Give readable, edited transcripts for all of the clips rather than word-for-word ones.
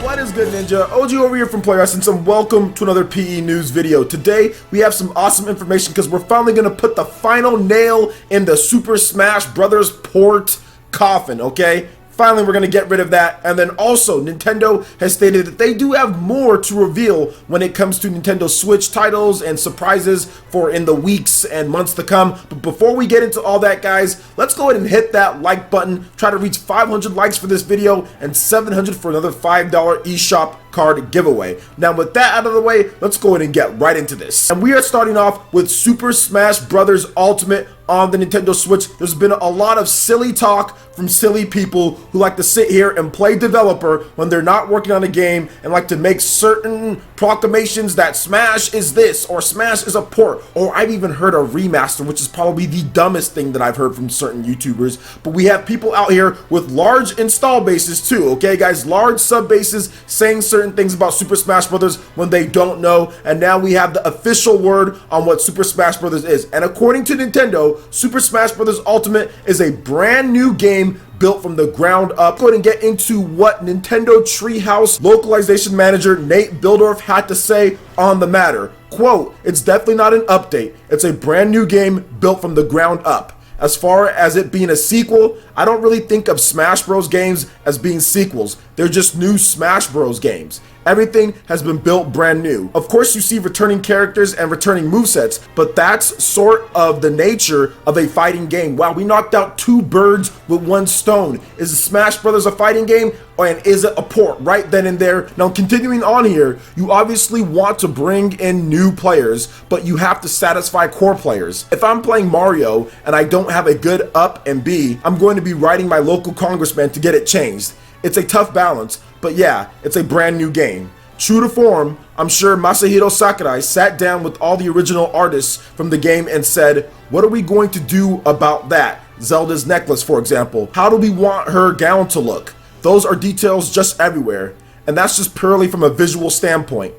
What is good, Ninja? OG over here from Player Essence, and welcome to another PE News video. Today, we have some awesome information because we're finally going to put the final nail in the Super Smash Bros. Port coffin, okay? Finally, we're going to get rid of that. And then also, Nintendo has stated that they do have more to reveal when it comes to Nintendo Switch titles and surprises for in the weeks and months to come. But before we get into all that, guys, let's go ahead and hit that like button. Try to reach 500 likes for this video and 700 for another $5 eShop card giveaway. Now, with that out of the way, let's go ahead and get right into this. And we are starting off with Super Smash Bros. Ultimate on the Nintendo Switch. There's been a lot of silly talk from silly people who like to sit here and play developer when they're not working on a game and like to make certain proclamations that Smash is this or Smash is a port, or I've even heard a remaster, which is probably the dumbest thing that I've heard from certain YouTubers. But we have people out here with large install bases too, okay guys, large sub bases saying certain things about Super Smash Bros. When they don't know, and now we have the official word on what Super Smash Bros. Is. And according to Nintendo, Super Smash Bros. Ultimate is a brand new game built from the ground up. Go ahead and get into what Nintendo Treehouse localization manager Nate Bildorf had to say on the matter. Quote, "It's definitely not an update. It's a brand new game built from the ground up. As far as it being a sequel, I don't really think of Smash Bros. Games as being sequels. They're just new Smash Bros. Games. Everything has been built brand new. Of course, you see returning characters and returning movesets, but that's sort of the nature of a fighting game. Wow, we knocked out two birds with one stone. Is Smash Bros. A fighting game, and is it a port right then and there? Now, continuing on here, you obviously want to bring in new players, but you have to satisfy core players. If I'm playing Mario and I don't have a good up and B, I'm going to be writing my local congressman to get it changed. It's a tough balance, but yeah, it's a brand new game. True to form, I'm sure Masahiro Sakurai sat down with all the original artists from the game and said, what are we going to do about that? Zelda's necklace, for example. How do we want her gown to look? Those are details just everywhere, and that's just purely from a visual standpoint.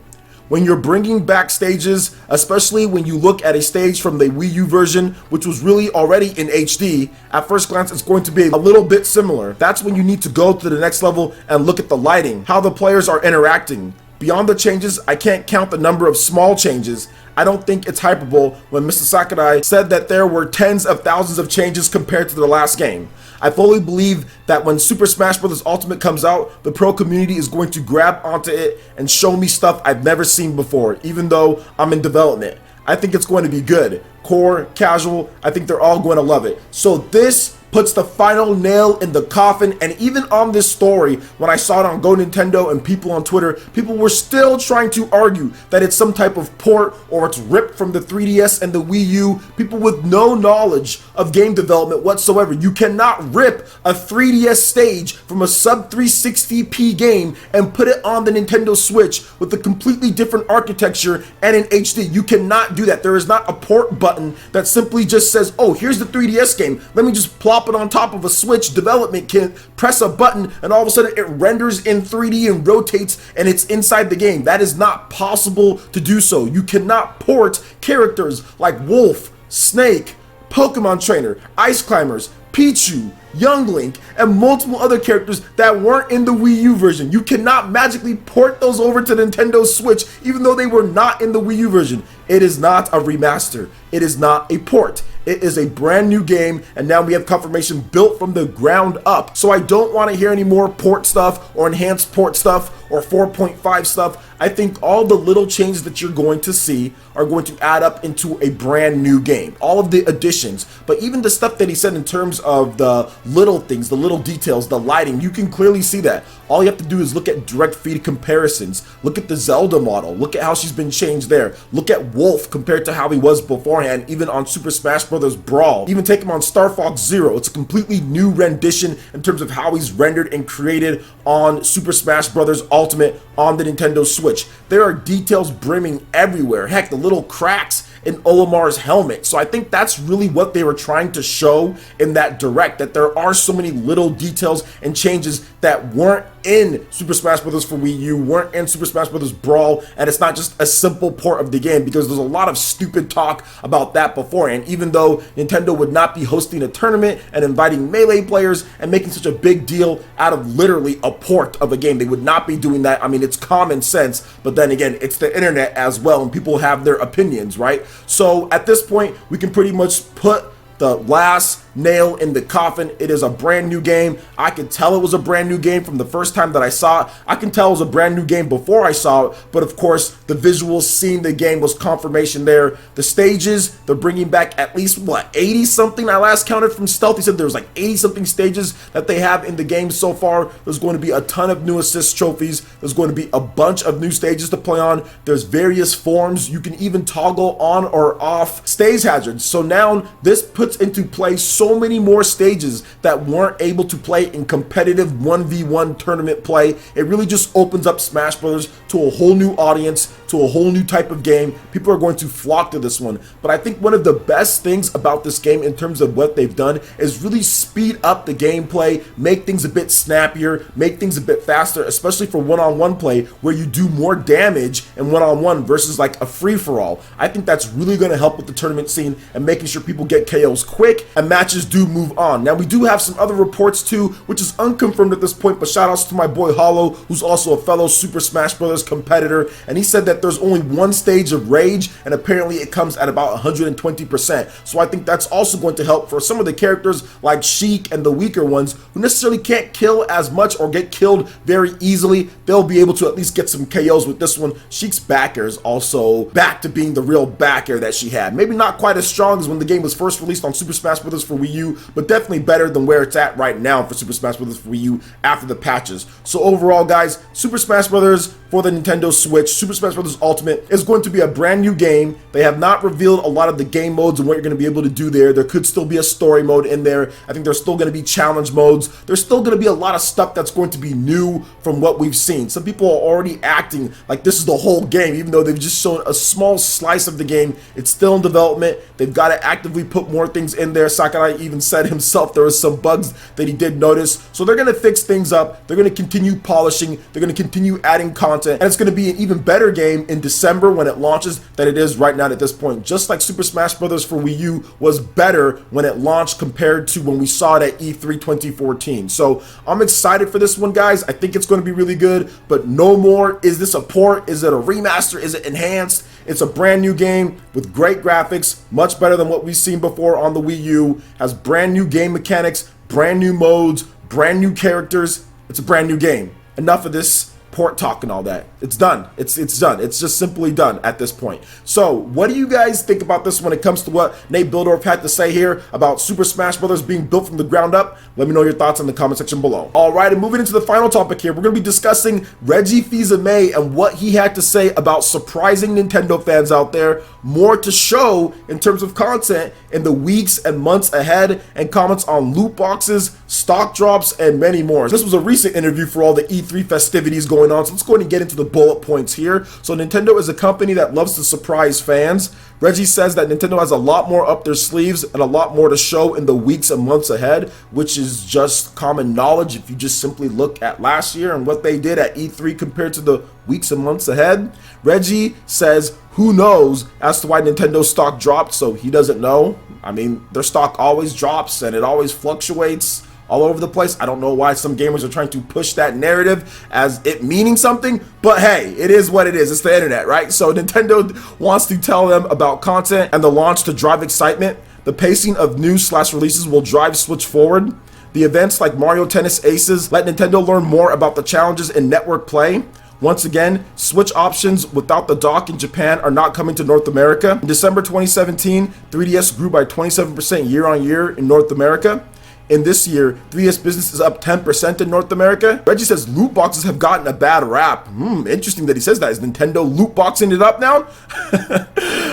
When you're bringing back stages, especially when you look at a stage from the Wii U version, which was really already in HD, at first glance it's going to be a little bit similar. That's when you need to go to the next level and look at the lighting, how the players are interacting. Beyond the changes, I can't count the number of small changes. I don't think it's hyperbole when Mr. Sakurai said that there were tens of thousands of changes compared to the last game. I fully believe that when Super Smash Bros. Ultimate comes out, the pro community is going to grab onto it and show me stuff I've never seen before, even though I'm in development. I think it's going to be good. Core, casual, I think they're all going to love it. So this puts the final nail in the coffin. And even on this story, when I saw it on Go Nintendo and people on Twitter, people were still trying to argue that it's some type of port or it's ripped from the 3DS and the Wii U. People with no knowledge of game development whatsoever. You cannot rip a 3DS stage from a sub 360p game and put it on the Nintendo Switch with a completely different architecture and in HD. You cannot do that. There is not a port button that simply just says, oh, here's the 3DS game. Let me just plop it on top of a Switch development kit, press a button, and all of a sudden it renders in 3D and rotates and it's inside the game. That is not possible to do so. You cannot port characters like Wolf, Snake, Pokemon Trainer, Ice Climbers, Pichu, Young Link, and multiple other characters that weren't in the Wii U version. You cannot magically port those over to Nintendo Switch even though they were not in the Wii U version. It is not a remaster. It is not a port. It is a brand new game, and now we have confirmation built from the ground up. So I don't want to hear any more port stuff or enhanced port stuff or 4.5 stuff. I think all the little changes that you're going to see are going to add up into a brand new game. All of the additions, but even the stuff that he said in terms of the little things, the little details, the lighting, you can clearly see that. All you have to do is look at direct feed comparisons. Look at the Zelda model. Look at how she's been changed there. Look at Wolf compared to how he was beforehand, even on Super Smash Bros. Brawl. Even take him on Star Fox Zero. It's a completely new rendition in terms of how he's rendered and created on Super Smash Bros. Ultimate on the Nintendo Switch. There are details brimming everywhere. Heck, the little cracks in Olimar's helmet. So I think that's really what they were trying to show in that direct, that there are so many little details and changes that weren't in Super Smash Bros. For Wii U, weren't in Super Smash Bros. Brawl, and it's not just a simple port of the game, because there's a lot of stupid talk about that before. And even though Nintendo would not be hosting a tournament and inviting Melee players and making such a big deal out of literally a port of a game, they would not be doing that. I mean, it's common sense, but then again, it's the internet as well, and people have their opinions, right? So at this point, we can pretty much put the last nail in the coffin. It is a brand new game. I could tell it was a brand new game from the first time that I saw it. I can tell it was a brand new game before I saw it, but of course the visuals seeing the game was confirmation there. The stages, they're bringing back at least what, 80 something I last counted from Stealth. He said there was like 80 something stages that they have in the game so far. There's going to be a ton of new assist trophies. There's going to be a bunch of new stages to play on. There's various forms. You can even toggle on or off stage hazards. So now this puts into play so many more stages that weren't able to play in competitive 1v1 tournament play. It really just opens up Smash Bros. To a whole new audience, to a whole new type of game. People are going to flock to this one. But I think one of the best things about this game in terms of what they've done is really speed up the gameplay, make things a bit snappier, make things a bit faster, especially for one-on-one play where you do more damage in one-on-one versus like a free-for-all. I think that's really going to help with the tournament scene and making sure people get KOs quick and matches do move on. Now we do have some other reports too, which is unconfirmed at this point, but shout outs to my boy Hollow, who's also a fellow Super Smash Bros. Competitor, and he said that there's only one stage of Rage, and apparently it comes at about 120%. So I think that's also going to help for some of the characters like Sheik and the weaker ones who necessarily can't kill as much or get killed very easily. They'll be able to at least get some KOs with this one. Sheik's backer is also back to being the real backer that she had. Maybe not quite as strong as when the game was first released on Super Smash Bros. For Wii U, but definitely better than where it's at right now for Super Smash Bros. For Wii U after the patches. So overall, guys, Super Smash Bros. For the Nintendo Switch, Super Smash Bros. Ultimate is going to be a brand new game. They have not revealed a lot of the game modes and what you're going to be able to do there. There could still be a story mode in there. I think there's still going to be challenge modes. There's still going to be a lot of stuff that's going to be new from what we've seen. Some people are already acting like this is the whole game, even though they've just shown a small slice of the game. It's still in development. They've got to actively put more things in there. Sakurai even said himself there was some bugs that he did notice. So they're going to fix things up. They're going to continue polishing. They're going to continue adding content. And it's going to be an even better game in December when it launches than it is right now at this point. Just like Super Smash Bros. For Wii U was better when it launched compared to when we saw it at E3 2014. So I'm excited for this one, guys. I think it's going to be really good, but no more. Is this a port? Is it a remaster? Is it enhanced? It's a brand new game with great graphics, much better than what we've seen before on the Wii U. Has brand new game mechanics, brand new modes, brand new characters. It's a brand new game. Enough of this port talk and all that. It's done. It's done. It's just simply done at this point. So what do you guys think about this when it comes to what Nate Bildorf had to say here about Super Smash Bros. Being built from the ground up? Let me know your thoughts in the comment section below. All right, and moving into the final topic here, we're going to be discussing Reggie Fils-Aime and what he had to say about surprising Nintendo fans out there. More to show in terms of content in the weeks and months ahead, and comments on loot boxes, stock drops, and many more. This was a recent interview for all the E3 festivities going on, so let's go ahead and get into the bullet points here. So Nintendo is a company that loves to surprise fans. Reggie says that Nintendo has a lot more up their sleeves and a lot more to show in the weeks and months ahead, which is just common knowledge if you just simply look at last year and what they did at E3 compared to the weeks and months ahead. Reggie says who knows as to why Nintendo stock dropped, so he doesn't know. I mean, their stock always drops and it always fluctuates all over the place. I don't know why some gamers are trying to push that narrative as it meaning something, but hey, it is what it is. It's the internet, right? So Nintendo wants to tell them about content and the launch to drive excitement. The pacing of news/releases will drive Switch forward. The events like Mario Tennis Aces let Nintendo learn more about the challenges in network play. Once again, Switch options without the dock in Japan are not coming to North America. In December 2017, 3DS grew by 27% year on year in North America. In this year, 3DS business is up 10% in North America. Reggie says loot boxes have gotten a bad rap. Interesting that he says that. Is Nintendo loot boxing it up now?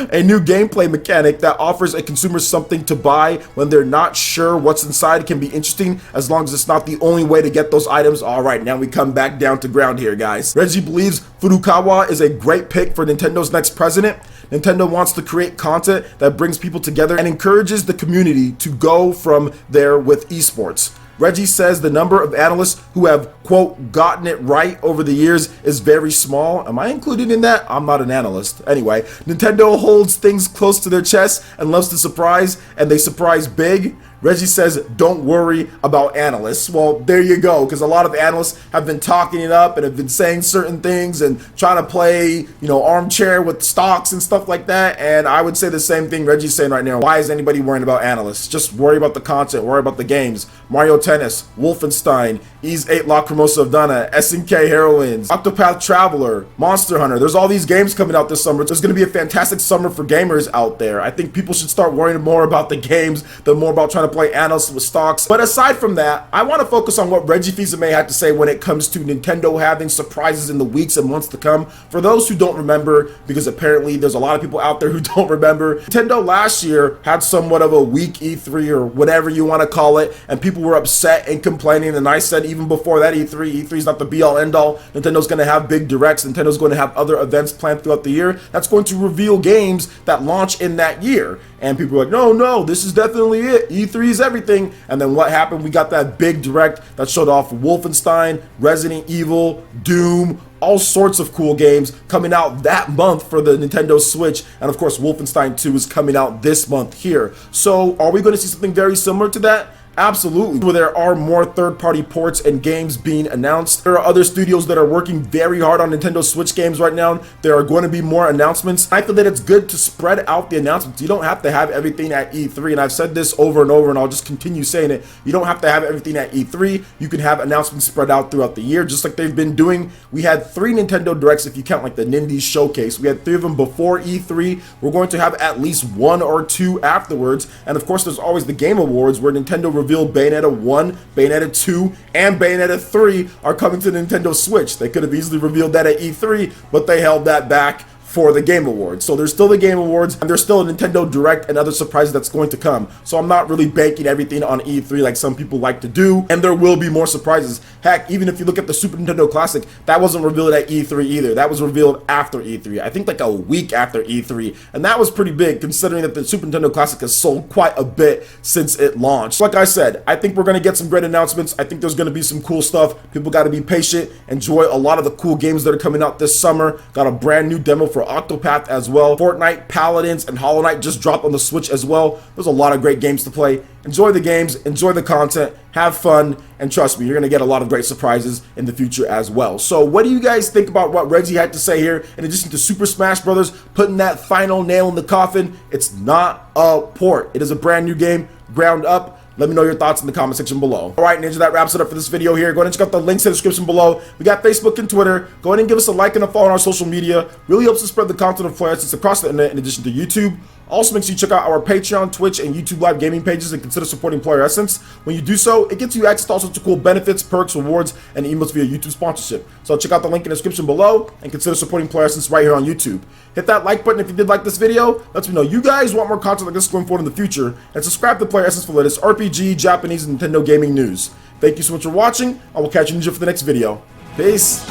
A new gameplay mechanic that offers a consumer something to buy when they're not sure what's inside can be interesting as long as it's not the only way to get those items. All right, now we come back down to ground here, guys. Reggie believes Furukawa is a great pick for Nintendo's next president. Nintendo wants to create content that brings people together and encourages the community to go from there with esports. Reggie says the number of analysts who have, quote, gotten it right over the years is very small. Am I included in that? I'm not an analyst. Anyway, Nintendo holds things close to their chest and loves to surprise, and they surprise big. Reggie says, don't worry about analysts. Well, there you go, because a lot of analysts have been talking it up and have been saying certain things and trying to play, armchair with stocks and stuff like that. And I would say the same thing Reggie's saying right now. Why is anybody worrying about analysts? Just worry about the content, worry about the games. Mario Tennis, Wolfenstein, Ys 8 Lacrimosa of Dana, SNK Heroines, Octopath Traveler, Monster Hunter. There's all these games coming out this summer. There's going to be a fantastic summer for gamers out there. I think people should start worrying more about the games than more about trying to play analysts with stocks. But aside from that, I want to focus on what Reggie Fils-Aime had to say when it comes to Nintendo having surprises in the weeks and months to come. For those who don't remember, because apparently there's a lot of people out there who don't remember, Nintendo last year had somewhat of a weak E3 or whatever you want to call it, and people were upset and complaining, and I said even before that E3 is not the be-all end-all. Nintendo's going to have big directs. Nintendo's going to have other events planned throughout the year that's going to reveal games that launch in that year. And people were like, no, this is definitely it. E3 is everything. And then what happened? We got that big direct that showed off Wolfenstein, Resident Evil, Doom, all sorts of cool games coming out that month for the Nintendo Switch. And of course, Wolfenstein 2 is coming out this month here. So are we going to see something very similar to that? Absolutely. Where there are more third-party ports and games being announced. There are other studios that are working very hard on Nintendo Switch games right now. There are going to be more announcements. I feel that it's good to spread out the announcements. You don't have to have everything at E3, and I've said this over and over, and I'll just continue saying it. You don't have to have everything at E3. You can have announcements spread out throughout the year, just like they've been doing. We had 3 Nintendo Directs, if you count like the Nindies Showcase. We had 3 of them before E3. We're going to have at least 1 or 2 afterwards. And of course, there's always the Game Awards, where Nintendo revealed Bayonetta 1, Bayonetta 2, and Bayonetta 3 are coming to the Nintendo Switch. They could have easily revealed that at E3, but they held that back for the Game Awards. So there's still the Game Awards, and there's still a Nintendo Direct and other surprises that's going to come. So I'm not really banking everything on E3 like some people like to do, and there will be more surprises. Heck, even if you look at the Super Nintendo Classic, that wasn't revealed at E3 either. That was revealed after E3. I think like a week after E3, and that was pretty big considering that the Super Nintendo Classic has sold quite a bit since it launched. Like I said, I think we're going to get some great announcements. I think there's going to be some cool stuff. People got to be patient, enjoy a lot of the cool games that are coming out this summer. Got a brand new demo for Octopath as well. Fortnite, Paladins, and Hollow Knight just dropped on the Switch as well. There's a lot of great games to play. Enjoy the games, enjoy the content, have fun, and trust me, you're going to get a lot of great surprises in the future as well. So what do you guys think about what Reggie had to say here? In addition to Super Smash Bros. Putting that final nail in the coffin, it's not a port. It is a brand new game, ground up. Let me know your thoughts in the comment section below. All right, Ninja, that wraps it up for this video here. Go ahead and check out the links in the description below. We got Facebook and Twitter. Go ahead and give us a like and a follow on our social media. Really helps us spread the content of Player Essence across the internet in addition to YouTube. Also, make sure you check out our Patreon, Twitch, and YouTube Live gaming pages and consider supporting Player Essence. When you do so, it gets you access to all sorts of cool benefits, perks, rewards, and emails via YouTube sponsorship. So check out the link in the description below and consider supporting Player Essence right here on YouTube. Hit that like button if you did like this video. Let me know you guys want more content like this going forward in the future. And subscribe to Player Essence for the latest RPG, Japanese, and Nintendo gaming news. Thank you so much for watching. I will catch you, Ninja, for the next video. Peace.